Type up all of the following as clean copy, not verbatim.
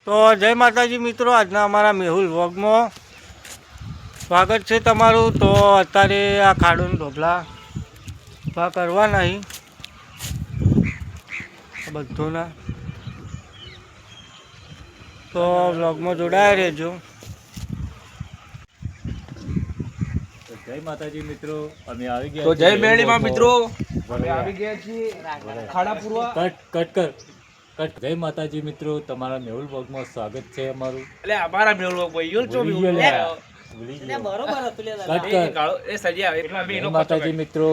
તો જય માતાજી મિત્રો, આજના અમારા મેહુલ વ્લોગમાં સ્વાગત છે તમારું। તો અત્યારે આ ખાડોના ઢોબલા ઊભા કરવા નહીં બધોના, તો વ્લોગમાં જોડાયા રહેજો। જય માતાજી મિત્રો, અમે આવી ગયા। તો જય મેળીમાં મિત્રો, અમે આવી ગયા છીએ ખાડા પૂરવા। કટ જય માતાજી મિત્રો, તમારા મેહુલ વ્લોગમાં સ્વાગત છે અમારું। એટલે અમારા મેહુલ વ્લોગ ભાઈ યો ચો ભૂલી ગયો। બરોબર હતું લે એ સજી આવે એટલે અમે જય એનો માતાજી મિત્રો,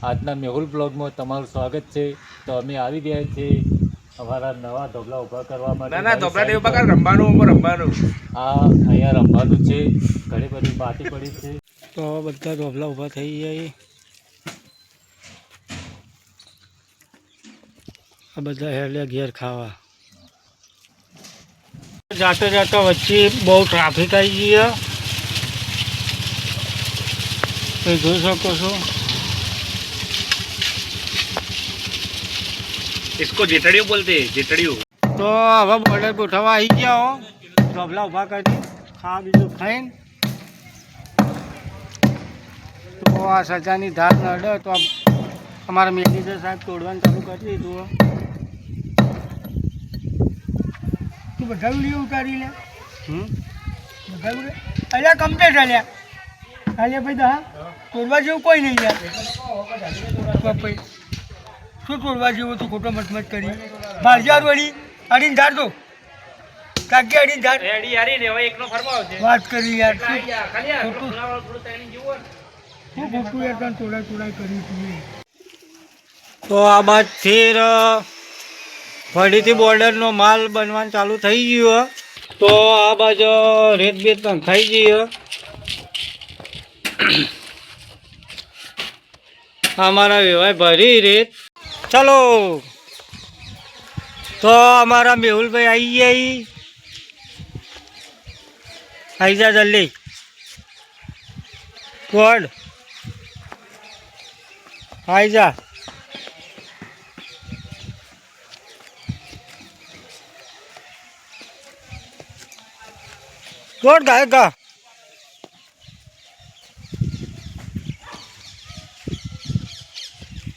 આજના મેહુલ વ્લોગમાં તમારું સ્વાગત છે। તો અમે આવી ગયા છીએ અમારા નવા ઢોબલા ઊભા કરવા માટે। ના ધોબલા દેવ બકા રમવાનું આ અહીંયા રમવાનું છે, ઘણી બધી પાર્ટી પડી છે। તો બધા ઢોબલા ઊભા થઈ જાય। આ બધા હેલ્યા ઘેર ખાવા। જાતે વચ્ચે બહુ ટ્રાફિક આવી ગઈ, તમે જોઈ શકો છો। इसको जेठड़ियों बोलते हैं, जेठड़ियों। તો હવે બોર્ડર ગોઠવવા આવી ગયા હો, ઢોબલા ઊભા કરી ખાવા બીજું ખાઈને। તો આ સજાની ધાર નડે તો અમારા મેનેજર સાહેબ તોડવાનું ચાલુ કરી દીધું। તું બધા વિડીયો ઉતારી લે, બધા અલ્યા કમ્પ્લેટ અલ્યા ભાઈ દા તોડવા જેવું કોઈ નહીં યાર। શું તોડવા જેવું તું ખોટો મતમત કરી ભાજ્યા વળી અડીને ધાર દો કાકી અડીને ધાર રેડી યારી ને હવે એકનો ફરમાવ છે વાત કરી યાર। ખાલી થોડું ટાઈમ જીવો હું ખોટું યાર તને તોડાઈ કરી હતી। તો આ બાદ ફેર ફરીથી બોર્ડરનો માલ બનવાનું ચાલુ થઈ ગયો। તો આ બાજુ રેત બેત થઈ ગઈ। અમારા વેવાય ભરી રેત ચાલો। તો અમારા મેહુલભાઈ આવી જા જલ્દી ગોડ આવી જા। ગોડ ગાય ગા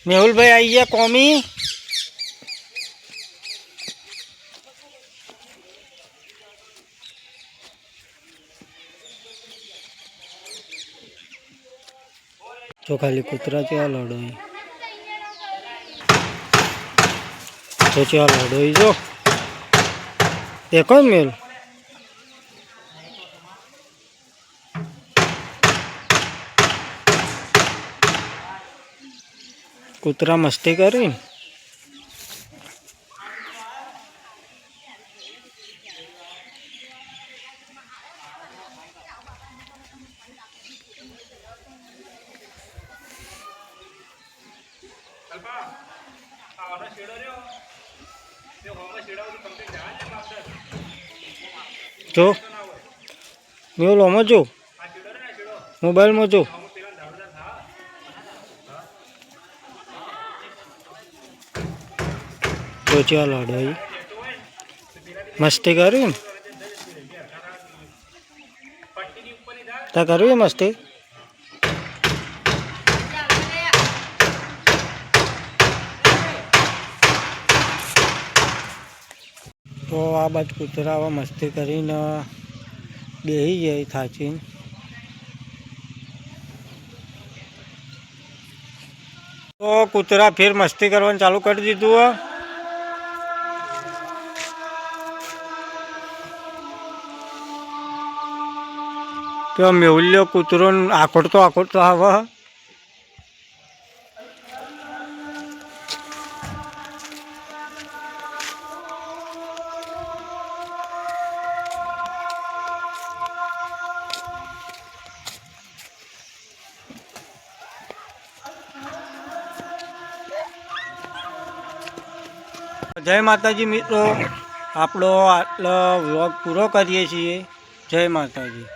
મેહુલભાઈ આવી ગયા કોમી। તો ખાલી કૂતરા ચેવા લડોઈ, તો ચેવા લડોઈ જો એક જ મેલ। કૂતરા મસ્તી કરી જો મેં ઓમાં જો મોબાઈલમાં જો તો ચાલો લડાઈ મસ્તી કરી ને તા કરવી મસ્તી। તો આ બાજુ કૂતરા આવા મસ્તી કરીને બેસી જાય થાચીને। તો કૂતરા ફેર મસ્તી કરવાનું ચાલુ કરી દીધું। તો મેહુલ્યો કૂતરો આખોડતો આવે। જય માતાજી મિત્રો, આપણો આટલો વ્લોગ પૂરો કરીએ છીએ। જય માતાજી।